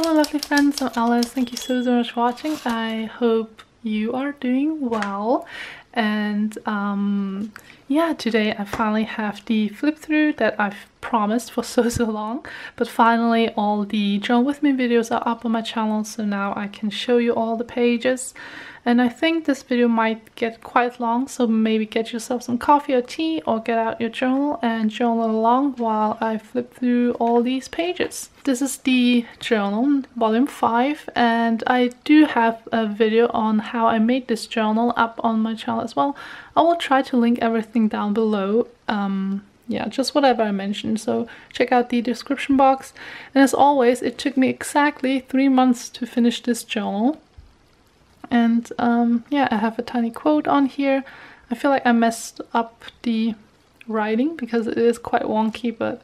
Hello lovely friends, I'm Alice. Thank you so much for watching. I hope you are doing well. And yeah, today I finally have the flip through that I've promised for so long. But finally all the journal with me videos are up on my channel, so now I can show you all the pages. And I think this video might get quite long, so maybe get yourself some coffee or tea or get out your journal and journal along while I flip through all these pages. This is the journal, volume 5, and I do have a video on how I made this journal up on my channel as well. I will try to link everything down below. Yeah, just whatever I mentioned, so check out the description box. And as always, it took me exactly 3 months to finish this journal. And yeah, I have a tiny quote on here. I feel like I messed up the writing because it is quite wonky, but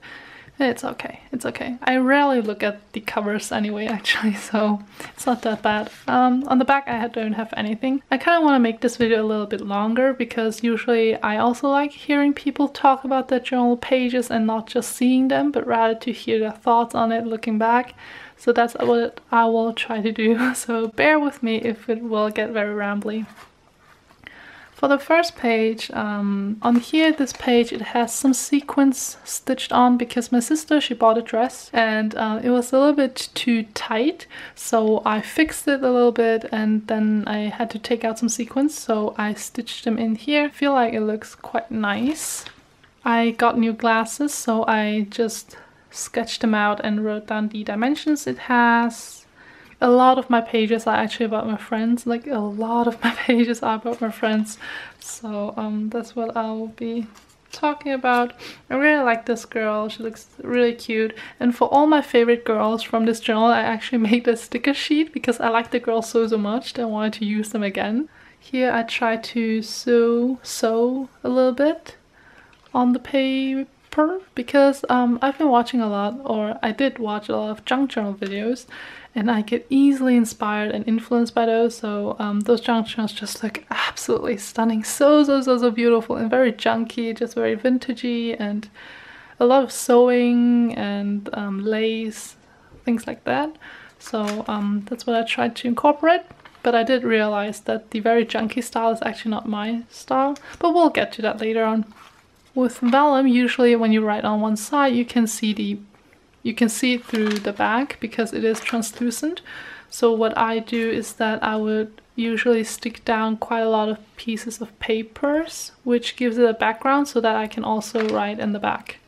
it's okay, it's okay. I rarely look at the covers anyway, actually, so it's not that bad. On the back I don't have anything. I kind of want to make this video a little bit longer because usually I also like hearing people talk about their journal pages and not just seeing them, but rather to hear their thoughts on it looking back. So that's what I will try to do, so bear with me if it will get very rambly. For the first page, on here, this page, it has some sequins stitched on because my sister, she bought a dress and it was a little bit too tight, so I fixed it a little bit and then I had to take out some sequins, so I stitched them in here. I feel like it looks quite nice. I got new glasses, so I just sketched them out and wrote down the dimensions. It has a lot of my pages are actually about my friends, like a lot of my pages are about my friends, so that's what I'll be talking about. I really like this girl, she looks really cute, and for all my favorite girls from this journal I actually made a sticker sheet because I like the girls so much that I wanted to use them again. Here I try to sew a little bit on the paper because I've been watching a lot, or I did watch a lot of junk journal videos, and I get easily inspired and influenced by those, so those junk journals just look absolutely stunning, so beautiful and very junky, just very vintagey, and a lot of sewing and lace, things like that. So that's what I tried to incorporate, but I did realize that the very junky style is actually not my style, but we'll get to that later on. With vellum, usually when you write on one side, you can see it through the back because it is translucent. So what I do is that I would usually stick down quite a lot of pieces of papers, which gives it a background so that I can also write in the back.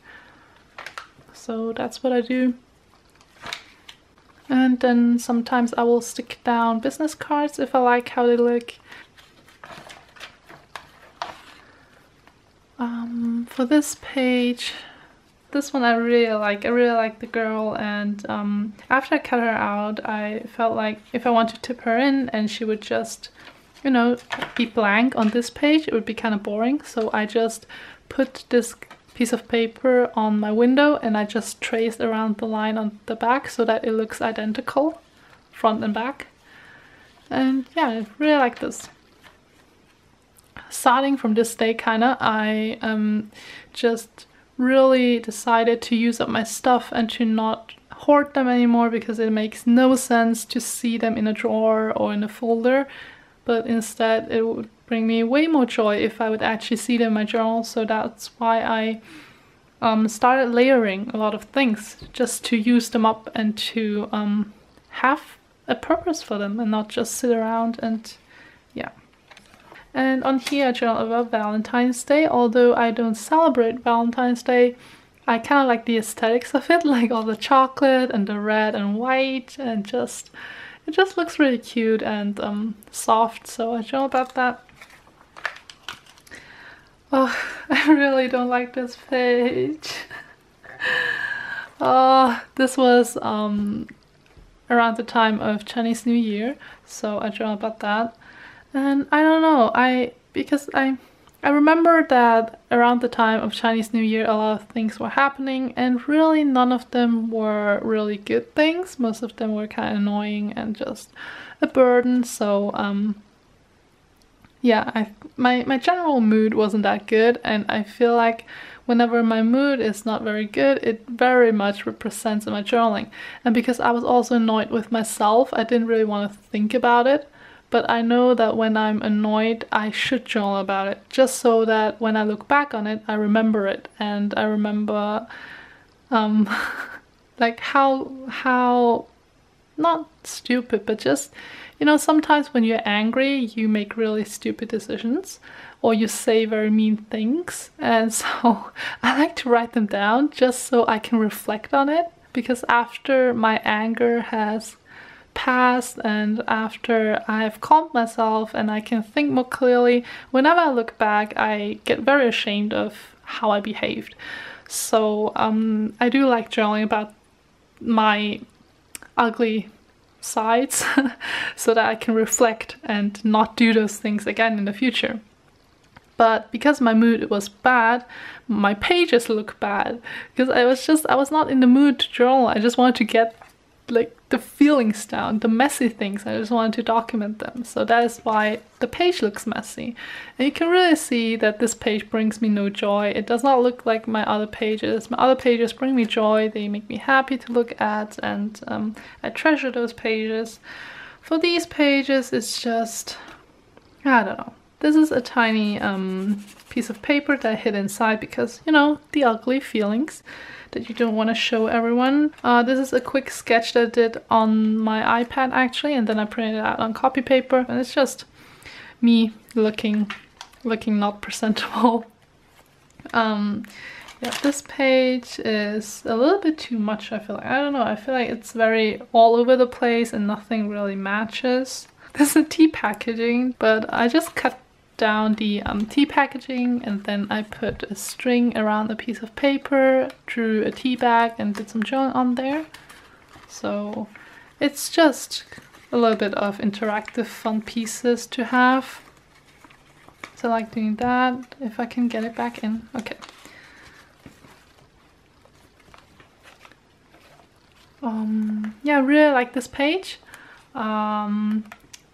So that's what I do. And then sometimes I will stick down business cards if I like how they look. For this page, this one I really like the girl, and after I cut her out I felt like if I want to tip her in and she would just, you know, be blank on this page, it would be kind of boring, so I just put this piece of paper on my window and I just traced around the line on the back so that it looks identical front and back. And yeah, I really like this. Starting from this day kinda, I just really decided to use up my stuff and to not hoard them anymore because it makes no sense to see them in a drawer or in a folder, but instead it would bring me way more joy if I would actually see them in my journal. So that's why I started layering a lot of things just to use them up and to have a purpose for them and not just sit around and yeah. And on here I journal about Valentine's Day. Although I don't celebrate Valentine's Day, I kind of like the aesthetics of it, like all the chocolate and the red and white, and it just looks really cute and soft, so I journal about that. Oh, I really don't like this page. Oh, this was around the time of Chinese New Year, so I journal about that. And I don't know, because I remember that around the time of Chinese New Year a lot of things were happening, and really none of them were really good things. Most of them were kind of annoying and just a burden, so yeah, my general mood wasn't that good, and I feel like whenever my mood is not very good, it very much represents in my journaling. And because I was also annoyed with myself, I didn't really want to think about it. But I know that when I'm annoyed, I should journal about it, just so that when I look back on it, I remember it. And I remember like how not stupid, but just, you know, sometimes when you're angry, you make really stupid decisions or you say very mean things. And so I like to write them down just so I can reflect on it, because after my anger has passed and after I've calmed myself and I can think more clearly, whenever I look back, I get very ashamed of how I behaved. So I do like journaling about my ugly sides so that I can reflect and not do those things again in the future. But because my mood was bad, my pages look bad, because I was not in the mood to journal. I just wanted to get like the feelings down, the messy things. I just wanted to document them. So that is why the page looks messy. And you can really see that this page brings me no joy. It does not look like my other pages. My other pages bring me joy. They make me happy to look at, and I treasure those pages. For these pages, it's just, I don't know. This is a tiny piece of paper that I hid inside because, you know, the ugly feelings that you don't want to show everyone. This is a quick sketch that I did on my iPad actually, and then I printed it out on copy paper, and it's just me looking not presentable. Yeah, this page is a little bit too much, I feel like. I don't know, I feel like it's very all over the place and nothing really matches. This is tea packaging, but I just cut down the tea packaging, and then I put a string around a piece of paper, drew a tea bag, and did some journaling on there. So it's just a little bit of interactive fun pieces to have. So I like doing that. If I can get it back in. Okay. Yeah, I really like this page.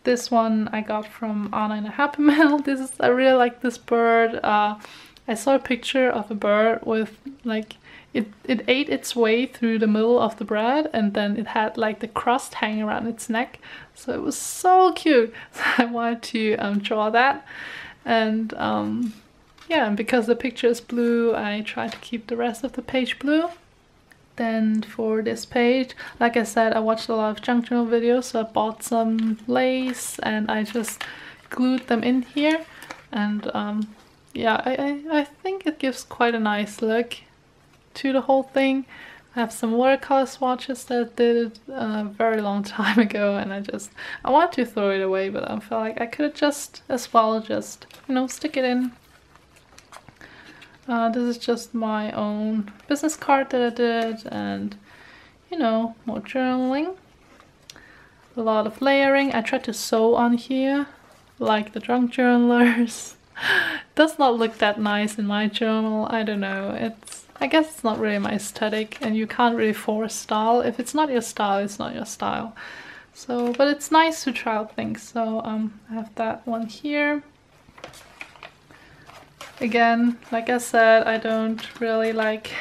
This one I got from Anna in a Happy Mail. I really like this bird. I saw a picture of a bird with like, it ate its way through the middle of the bread, and then it had like the crust hanging around its neck. So it was so cute. So I wanted to draw that. And yeah, and because the picture is blue, I tried to keep the rest of the page blue. Then for this page, like I said, I watched a lot of junk journal videos, so I bought some lace and I just glued them in here. And yeah, I think it gives quite a nice look to the whole thing. I have some watercolor swatches that I did a very long time ago, and I wanted to throw it away, but I felt like I could have just as well just, you know, stick it in. This is just my own business card that I did, and, you know, more journaling. A lot of layering. I tried to sew on here, like the drunk journalers. Does not look that nice in my journal. I don't know. I guess it's not really my aesthetic, and you can't really force style. If it's not your style, it's not your style. So, but it's nice to try out things. So I have that one here. Again, like I said, I don't really like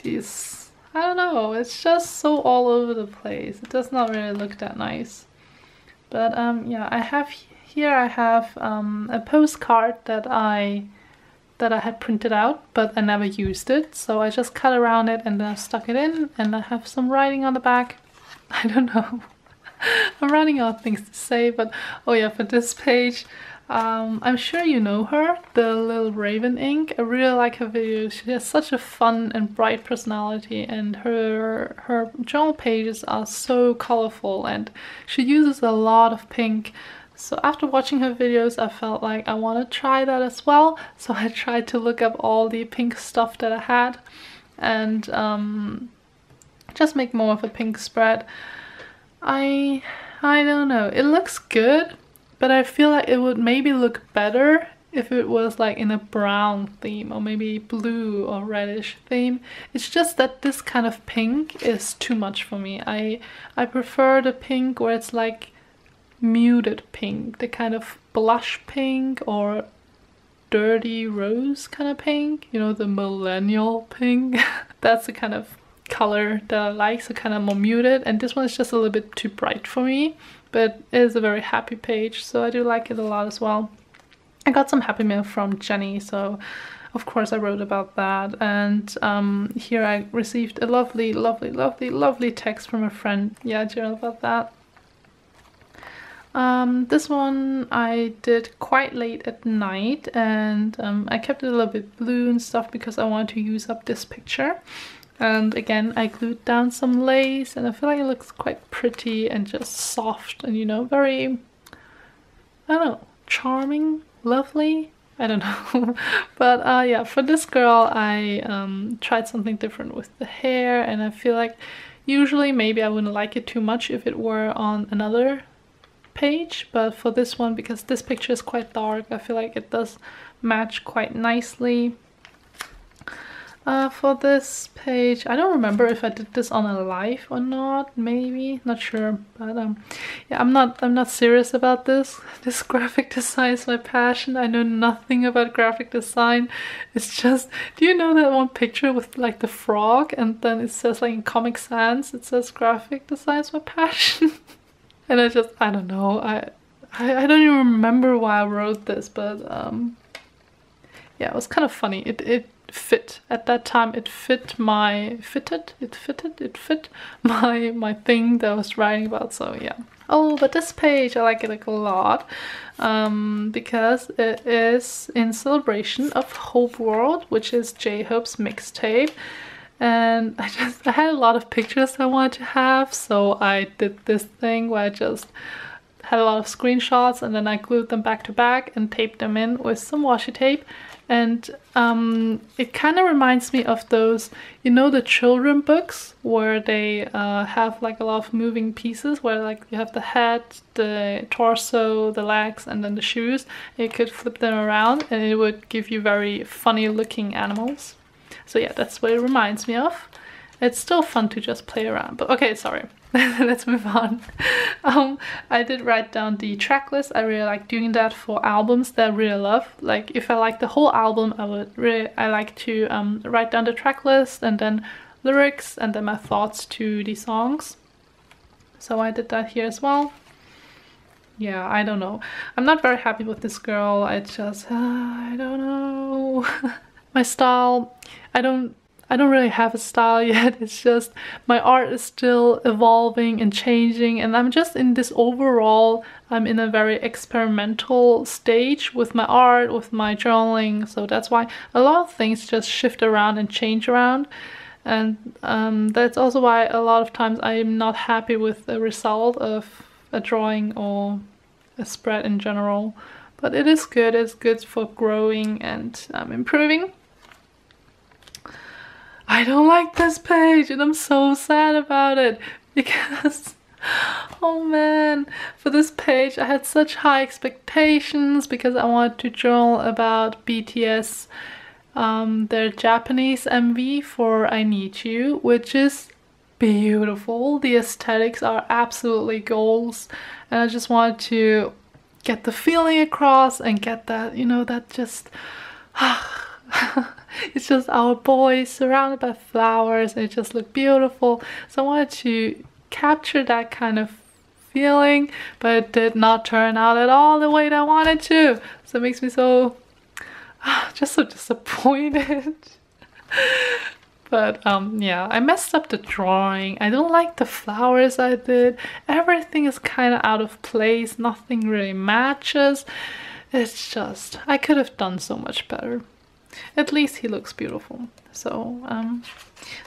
these, I don't know, it's just so all over the place. It does not really look that nice. But yeah, I have a postcard that I had printed out, but I never used it. So I just cut around it and then I stuck it in, and I have some writing on the back. I don't know. I'm running out of things to say, but oh yeah, for this page, I'm sure you know her, the little Raven Ink. I really like her videos. She has such a fun and bright personality, and her journal pages are so colorful, and she uses a lot of pink. So after watching her videos, I felt like I want to try that as well. So I tried to look up all the pink stuff that I had, and just make more of a pink spread. I don't know, it looks good, but I feel like it would maybe look better if it was like in a brown theme, or maybe blue or reddish theme. It's just that this kind of pink is too much for me. I prefer the pink where it's like muted pink, the kind of blush pink or dirty rose kind of pink, you know, the millennial pink. That's the kind of color that I like, so kind of more muted, and this one is just a little bit too bright for me, but it is a very happy page, so I do like it a lot as well. I got some happy mail from Jenny, so of course I wrote about that, and here I received a lovely text from a friend. Yeah, journal about that. This one I did quite late at night, and I kept it a little bit blue and stuff because I wanted to use up this picture. And again, I glued down some lace, and I feel like it looks quite pretty and just soft and, you know, very, I don't know, charming, lovely, I don't know. But yeah, for this girl I tried something different with the hair, and I feel like usually maybe I wouldn't like it too much if it were on another page, but for this one, because this picture is quite dark, I feel like it does match quite nicely. For this page, I don't remember if I did this on a live or not, maybe, not sure, but yeah, I'm not serious about this. This graphic design is my passion. I know nothing about graphic design. It's just, do you know that one picture with like the frog, and then it says like in Comic Sans, it says graphic design is my passion. And I don't know, I don't even remember why I wrote this, but yeah, it was kind of funny. It fit at that time. It fit my my thing that I was writing about, so yeah. Oh, but this page I like it like a lot, because it is in celebration of Hope World, which is J-Hope's mixtape. And I had a lot of pictures I wanted to have, so I did this thing where I just had a lot of screenshots, and then I glued them back to back and taped them in with some washi tape. And it kind of reminds me of those, you know, the children books where they have like a lot of moving pieces, where like you have the head, the torso, the legs, and then the shoes. You could flip them around and it would give you very funny looking animals. So yeah, that's what it reminds me of. It's still fun to just play around, but okay, sorry. Let's move on. I did write down the track list. I really like doing that for albums that I really love. Like if I like the whole album, I like to write down the track list and then lyrics and then my thoughts to the songs. So I did that here as well. Yeah, I don't know. I'm not very happy with this girl. I just, I don't know. My style, I don't really have a style yet. It's just my art is still evolving and changing, and I'm just in this overall, I'm in a very experimental stage with my art, with my journaling, so that's why a lot of things just shift around and change around. And that's also why a lot of times I'm not happy with the result of a drawing or a spread in general. But it is good, it's good for growing and improving. I don't like this page and I'm so sad about it because, oh man, for this page I had such high expectations because I wanted to journal about BTS, their Japanese MV for I Need You, which is beautiful. The aesthetics are absolutely goals, and I just wanted to get the feeling across and get that, you know, that just it's just our boys surrounded by flowers and it just looked beautiful. So I wanted to capture that kind of feeling, but it did not turn out at all the way that I wanted to. So it makes me so just so disappointed. But yeah, I messed up the drawing. I don't like the flowers I did. Everything is kind of out of place. Nothing really matches. It's just, I could have done so much better. At least he looks beautiful. So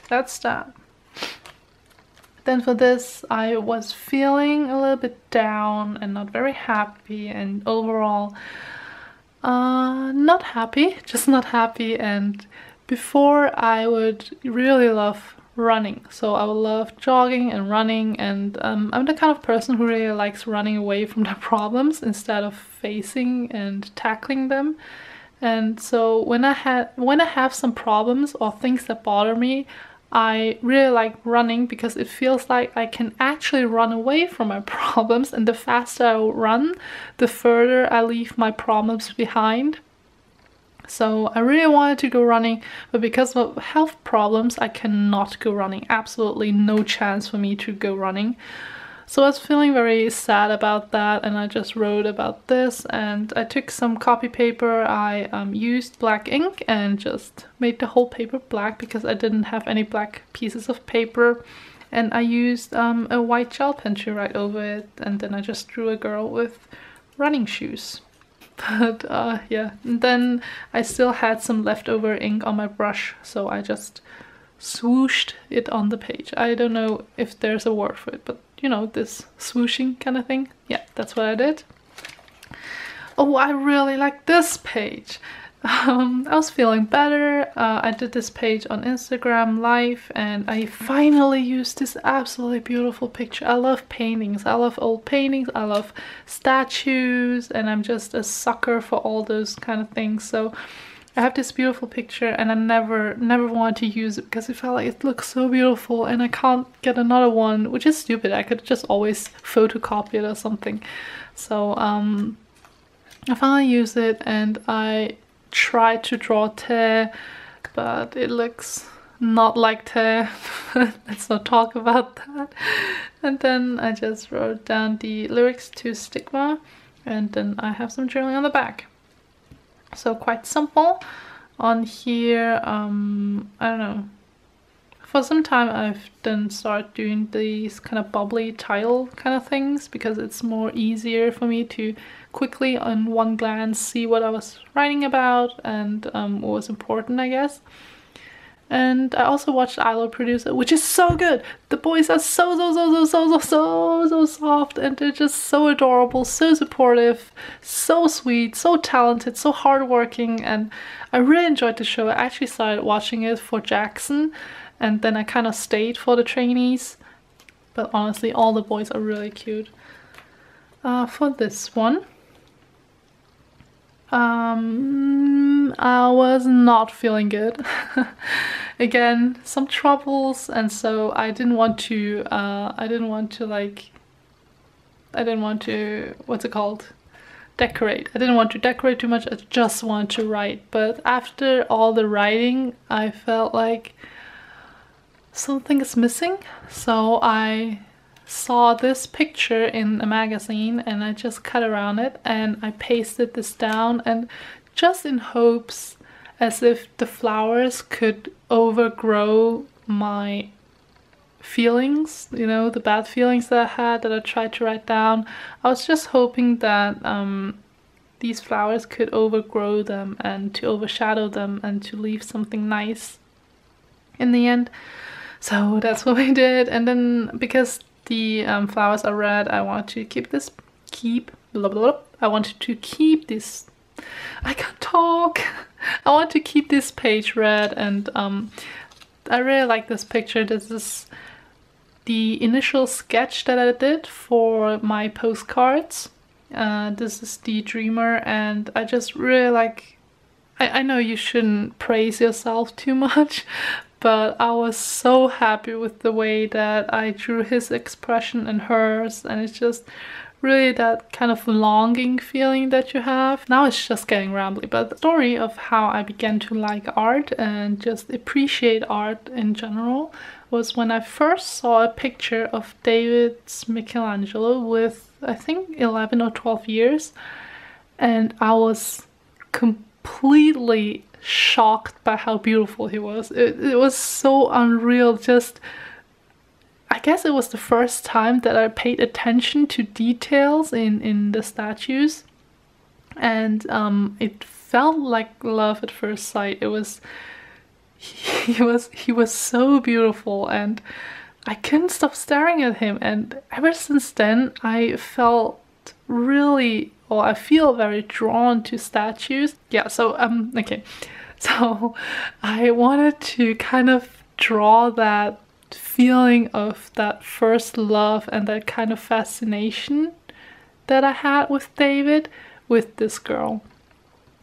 that's that. Then for this, I was feeling a little bit down and not very happy, and overall not happy, just not happy. And before I would really love running, so I would love jogging and running, and I'm the kind of person who really likes running away from the problems instead of facing and tackling them. And so when I have some problems or things that bother me, I really like running because it feels like I can actually run away from my problems, and the faster I run, the further I leave my problems behind. So I really wanted to go running, but because of health problems, I cannot go running. Absolutely no chance for me to go running. So I was feeling very sad about that, and I just wrote about this, and I took some copy paper. I used black ink and just made the whole paper black because I didn't have any black pieces of paper, and I used a white gel pen to write over it, and then I just drew a girl with running shoes. But yeah, and then I still had some leftover ink on my brush, so I just swooshed it on the page. I don't know if there's a word for it, but you know, this swooshing kind of thing. Yeah, that's what I did. Oh, I really like this page. I was feeling better. I did this page on Instagram Live, and I finally used this absolutely beautiful picture. I love paintings. I love old paintings. I love statues, and I'm just a sucker for all those kind of things. So I have this beautiful picture, and I never wanted to use it because it felt like it looks so beautiful, and I can't get another one, which is stupid. I could just always photocopy it or something. So I finally used it, and I tried to draw Te, but it looks not like Te. Let's not talk about that. And then I just wrote down the lyrics to Stigma, and then I have some journaling on the back. So quite simple. On here, I don't know, for some time I've then started doing these kind of bubbly title kind of things because it's more easier for me to quickly on one glance see what I was writing about and what was important, I guess. And I also watched I Love Producer, which is so good. The boys are so soft, and they're just so adorable, so supportive, so sweet, so talented, so hardworking, and I really enjoyed the show. I actually started watching it for Jackson, and then I kind of stayed for the trainees. But honestly, all the boys are really cute. For this one, I was not feeling good. Again, some troubles, and so I didn't want to, what's it called? Decorate. I didn't want to decorate too much, I just wanted to write. But after all the writing, I felt like something is missing. So I saw this picture in a magazine, and I just cut around it, and I pasted this down, and just in hopes as if the flowers could overgrow my feelings, you know, the bad feelings that I had that I tried to write down. I was just hoping that these flowers could overgrow them and to overshadow them and to leave something nice in the end. So that's what we did. And then because the flowers are red, I want to I wanted to keep this, I can't talk. I want to keep this page red, and I really like this picture. This is the initial sketch that I did for my postcards. This is the Dreamer, and I just really like, I know you shouldn't praise yourself too much, but I was so happy with the way that I drew his expression and hers, and it's just really that kind of longing feeling that you have. Now it's just getting rambly, but the story of how I began to like art and just appreciate art in general was when I first saw a picture of David's Michelangelo with, I think, 11 or 12 years, and I was completely shocked by how beautiful he was. It was so unreal. Just, I guess it was the first time that I paid attention to details in the statues, and it felt like love at first sight. It was, he was so beautiful, and I couldn't stop staring at him, and ever since then I felt really, or I feel very drawn to statues. Yeah, so okay, so I wanted to kind of draw that feeling of that first love and that kind of fascination that I had with David with this girl.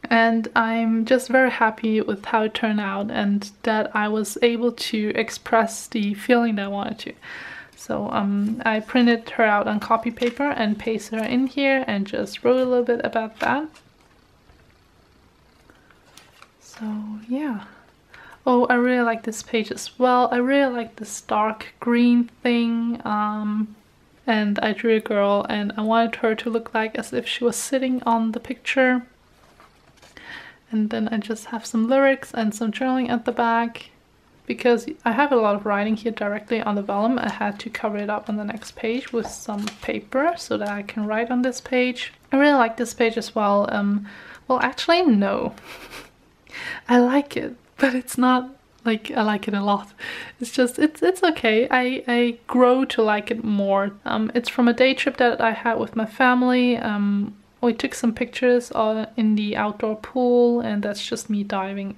And I'm just very happy with how it turned out and that I was able to express the feeling that I wanted to. So I printed her out on copy paper and pasted her in here and just wrote a little bit about that. So yeah. Oh, I really like this page as well. I really like this dark green thing. And I drew a girl and I wanted her to look like as if she was sitting on the picture. And then I just have some lyrics and some journaling at the back. Because I have a lot of writing here directly on the vellum, I had to cover it up on the next page with some paper so that I can write on this page. I really like this page as well. Well, actually, no. I like it, but it's not like I like it a lot. It's just, it's okay. I grow to like it more. It's from a day trip that I had with my family. We took some pictures in the outdoor pool, and that's just me diving.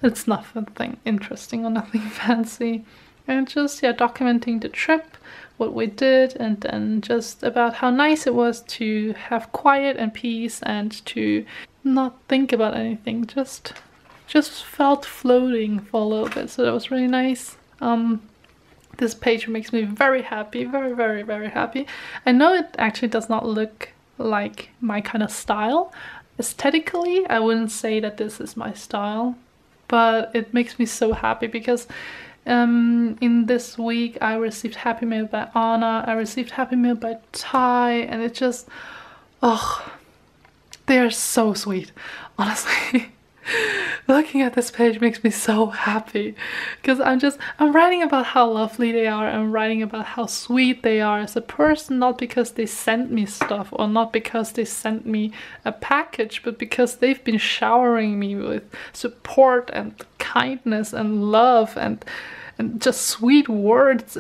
It's nothing interesting or nothing fancy. And just, yeah, documenting the trip, what we did, and then just about how nice it was to have quiet and peace and to not think about anything. Just felt floating for a little bit, so that was really nice. This page makes me very happy, very happy. I know it actually does not look like my kind of style. Aesthetically, I wouldn't say that this is my style, but it makes me so happy because in this week I received Happy Mail by Anna, I received Happy Mail by Ty, and it just, oh, they are so sweet, honestly. Looking at this page makes me so happy because I'm writing about how lovely they are. I'm writing about how sweet they are as a person, not because they sent me stuff or not because they sent me a package, but because they've been showering me with support and kindness and love and just sweet words.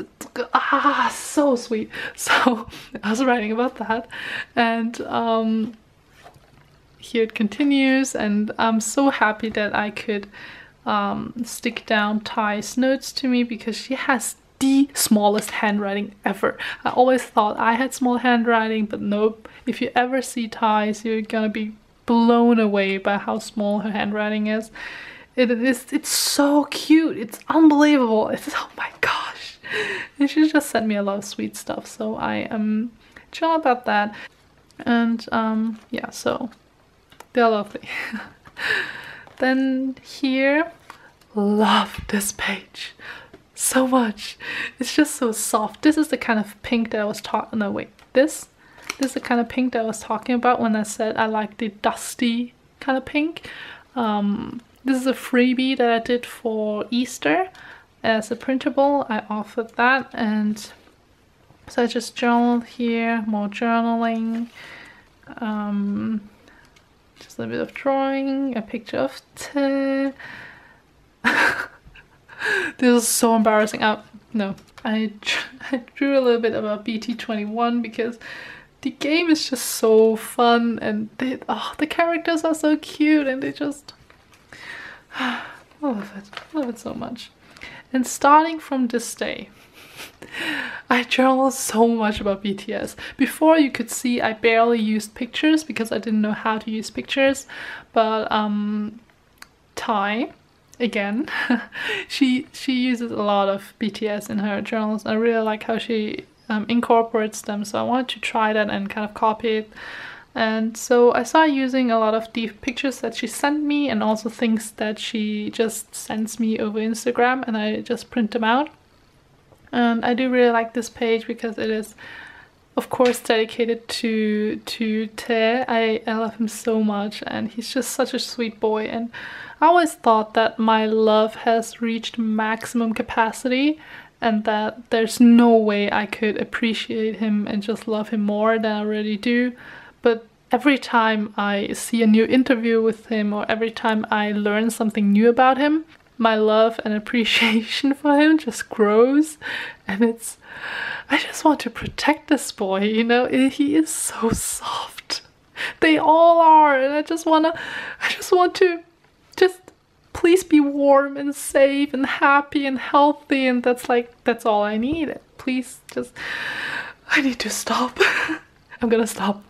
So sweet. So I was writing about that, and here it continues, and I'm so happy that I could stick down Ty's notes to me because she has the smallest handwriting ever. I always thought I had small handwriting, but nope. If you ever see Ty's, you're gonna be blown away by how small her handwriting is. It's so cute. It's unbelievable. Oh my gosh. And she just sent me a lot of sweet stuff, so I am chill about that. And yeah, so they're lovely. Then here, love this page so much. It's just so soft. This is the kind of pink that I was talking. No, wait. This is the kind of pink that I was talking about when I said I like the dusty kind of pink. This is a freebie that I did for Easter as a printable. I offered that, and so I just journaled here. More journaling. Just a little bit of drawing, a picture of tea. This is so embarrassing. No, I drew a little bit about BT21 because the game is just so fun, and the characters are so cute, and they just I love it so much. And starting from this day, I journaled so much about BTS. Before, you could see I barely used pictures because I didn't know how to use pictures, but Ty, again, she uses a lot of BTS in her journals. I really like how she incorporates them, so I wanted to try that and kind of copy it. And so I started using a lot of the pictures that she sent me and also things that she just sends me over Instagram, and I just print them out. And I do really like this page because it is, of course, dedicated to Tae. I love him so much, and he's just such a sweet boy. And I always thought that my love has reached maximum capacity and that there's no way I could appreciate him and just love him more than I already do. But every time I see a new interview with him or every time I learn something new about him, my love and appreciation for him just grows, and I just want to protect this boy, you know. He is so soft. They all are, and I just want to just please be warm and safe and happy and healthy, and that's all I need. Please just, I need to stop. I'm gonna stop.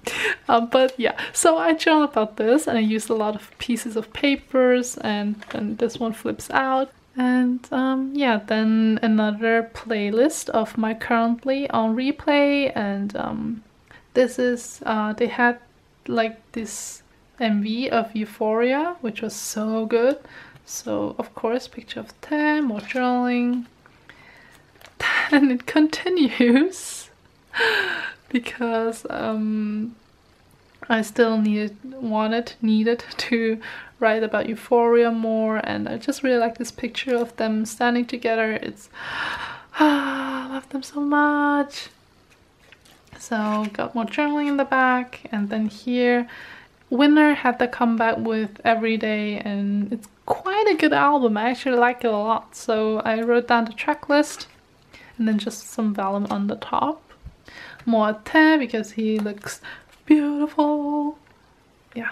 But yeah, so I journal about this, and I used a lot of pieces of papers, and then this one flips out. And yeah, then another playlist of my currently on replay, and this is, they had like this MV of Euphoria, which was so good. So of course, picture of 10, more journaling. And it continues because I still needed to write about Euphoria more, and I just really like this picture of them standing together. It's I love them so much. So got more journaling in the back, and then here Winner had the comeback with Everyday, and it's quite a good album. I actually like it a lot, so I wrote down the track list and then just some vellum on the top. More Te because he looks beautiful. Yeah.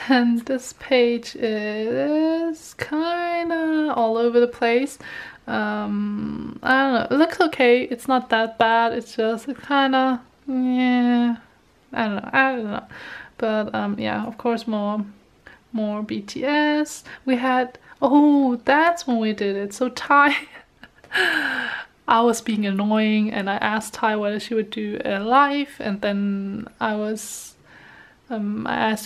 Then this page is kinda all over the place. I don't know, it looks okay, it's not that bad, it's just kinda, yeah, I don't know. But yeah, of course more BTS. We had, oh, that's when we did it. So Ty, I was being annoying, and I asked Ty whether she would do a live, and then I asked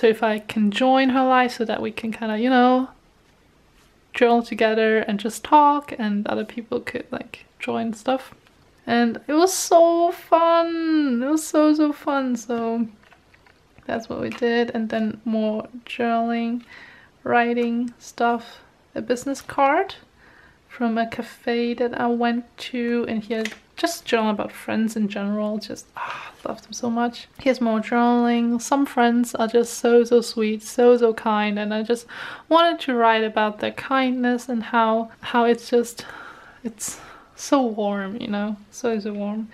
her if I can join her live so that we can kind of, you know, journal together and just talk, and other people could like join stuff. And it was so fun. It was so fun. So that's what we did. And then more journaling, writing stuff. A business card from a cafe that I went to, and here just journal about friends in general. Just love them so much. Here's more journaling. Some friends are just so sweet, so kind, and I just wanted to write about their kindness and how it's so warm, you know, so warm.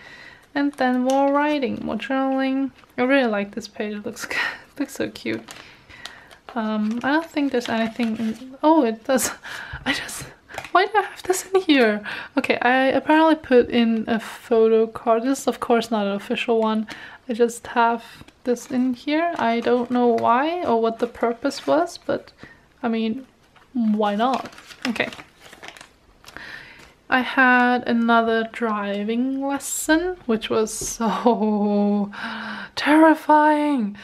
And then more writing, more journaling. I really like this page. It looks so cute. I don't think there's anything oh, it does. Why do I have this in here? Okay, I apparently put in a photo card. This is of course not an official one. I just have this in here. I don't know why or what the purpose was, but I mean, why not? Okay. I had another driving lesson, which was so terrifying.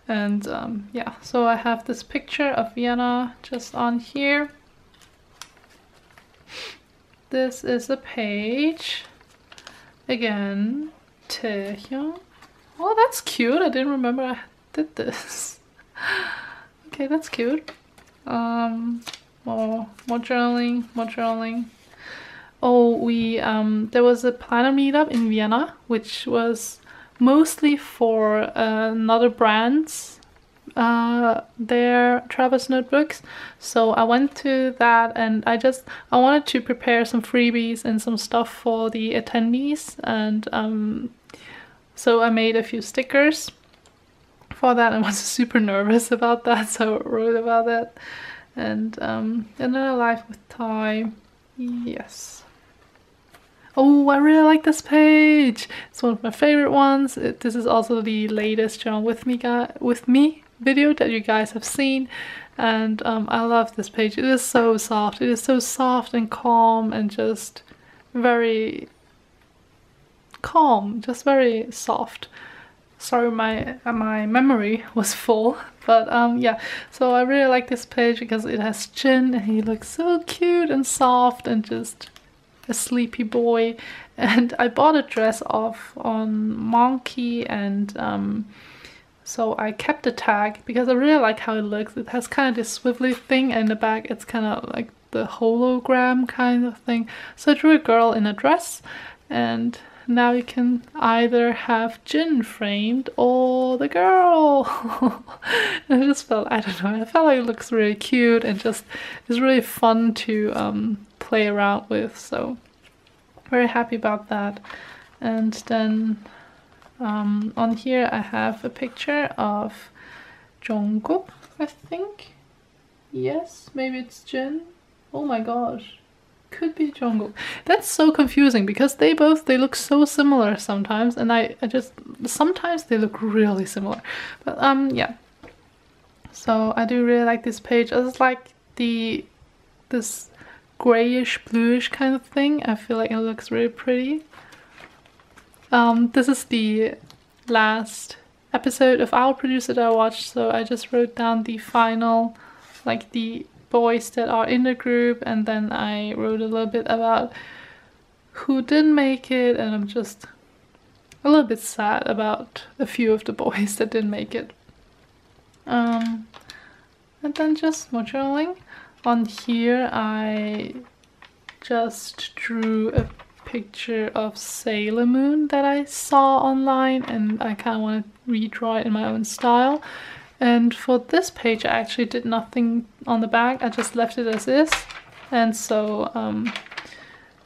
And yeah, so I have this picture of Vienna just on here. This is a page. Again, Taehyung. Oh, that's cute. I didn't remember I did this. Okay, that's cute. More journaling. Oh, we there was a planner meetup in Vienna, which was mostly for another brand's their Travis notebooks. So I went to that, and I wanted to prepare some freebies and some stuff for the attendees, and so I made a few stickers for that. I was super nervous about that, so I wrote about that. And another life with Ty. Yes. Oh, I really like this page. It's one of my favorite ones. This is also the latest Journal with me video that you guys have seen, and I love this page. It is so soft. It is so soft and calm, and just very calm, just very soft. Sorry, my memory was full, but yeah. So I really like this page because it has Jin, and he looks so cute and soft and just a sleepy boy. And I bought a dress off on Monkey, and so I kept the tag because I really like how it looks. It has kind of this swivelly thing, and in the back it's kind of like the hologram kind of thing. So I drew a girl in a dress, and now you can either have Jin framed or the girl. And I just felt, I don't know, I felt like it looks really cute and just is really fun to play around with. So very happy about that. And then on here I have a picture of Jungkook, I think. Yes, maybe it's Jin. Oh my gosh. could be Jungkook. That's so confusing because they look so similar sometimes, and I just sometimes they look really similar. But yeah. So I do really like this page. I just like this grayish bluish kind of thing. I feel like it looks really pretty. This is the last episode of Our Producer that I watched, so I just wrote down the final, like the boys that are in the group, and then I wrote a little bit about who didn't make it, and I'm just a little bit sad about a few of the boys that didn't make it. And then just more journaling. On here I just drew a picture of Sailor Moon that I saw online, and I kind of want to redraw it in my own style. And for this page I actually did nothing on the back, I just left it as is. And so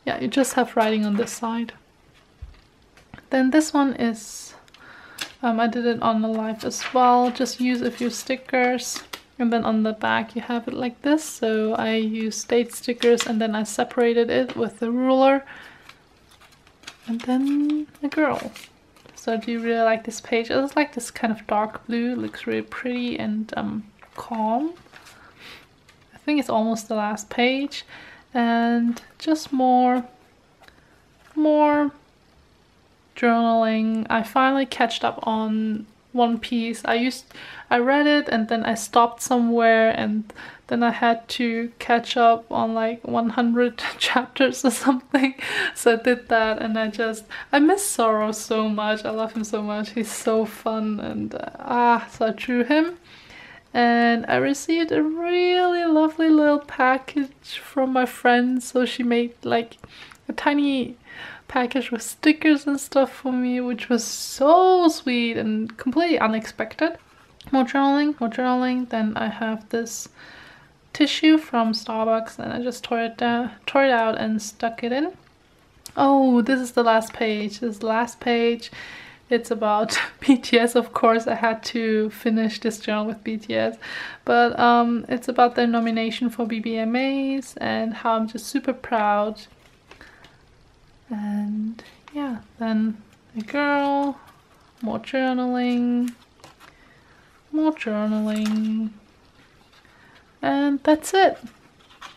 yeah, you just have writing on this side. Then this one is, I did it on the live as well, just use a few stickers. And then on the back you have it like this, so I used date stickers and then I separated it with a ruler. And then a girl. So I do really like this page. I just like this kind of dark blue, it looks really pretty and calm. I think it's almost the last page. And just more journaling. I finally catched up on One Piece. I read it and then I stopped somewhere, and then I had to catch up on like 100 chapters or something. So I did that, and I miss Zoro so much. I love him so much. He's so fun, and so I drew him. And I received a really lovely little package from my friend. So she made like a tiny package with stickers and stuff for me, which was so sweet and completely unexpected. More journaling. Then I have this tissue from Starbucks, and I just tore it out and stuck it in. Oh, this is the last page. This is the last page. It's about BTS, of course. I had to finish this journal with BTS, but it's about their nomination for BBMAs and how I'm just super proud. And yeah, then a girl, more journaling, and that's it.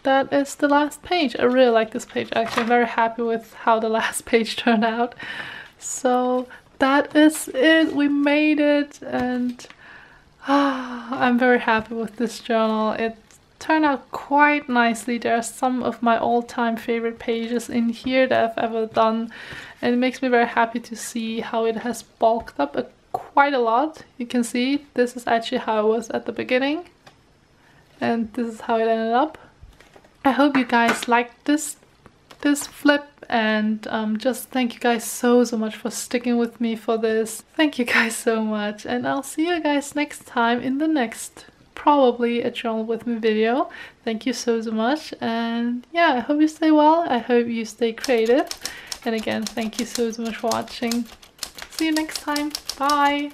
That is the last page. I really like this page. Actually, I'm very happy with how the last page turned out. So that is it. We made it, and I'm very happy with this journal. It turned out quite nicely. There are some of my all-time favorite pages in here that I've ever done, and it makes me very happy to see how it has bulked up quite a lot. You can see this is actually how it was at the beginning, and this is how it ended up. I hope you guys liked this flip, and just thank you guys so much for sticking with me for this. Thank you guys so much, and I'll see you guys next time in the next, probably a journal with me video. Thank you so much, and yeah, I hope you stay well. I hope you stay creative, and again, thank you so much for watching. See you next time. Bye.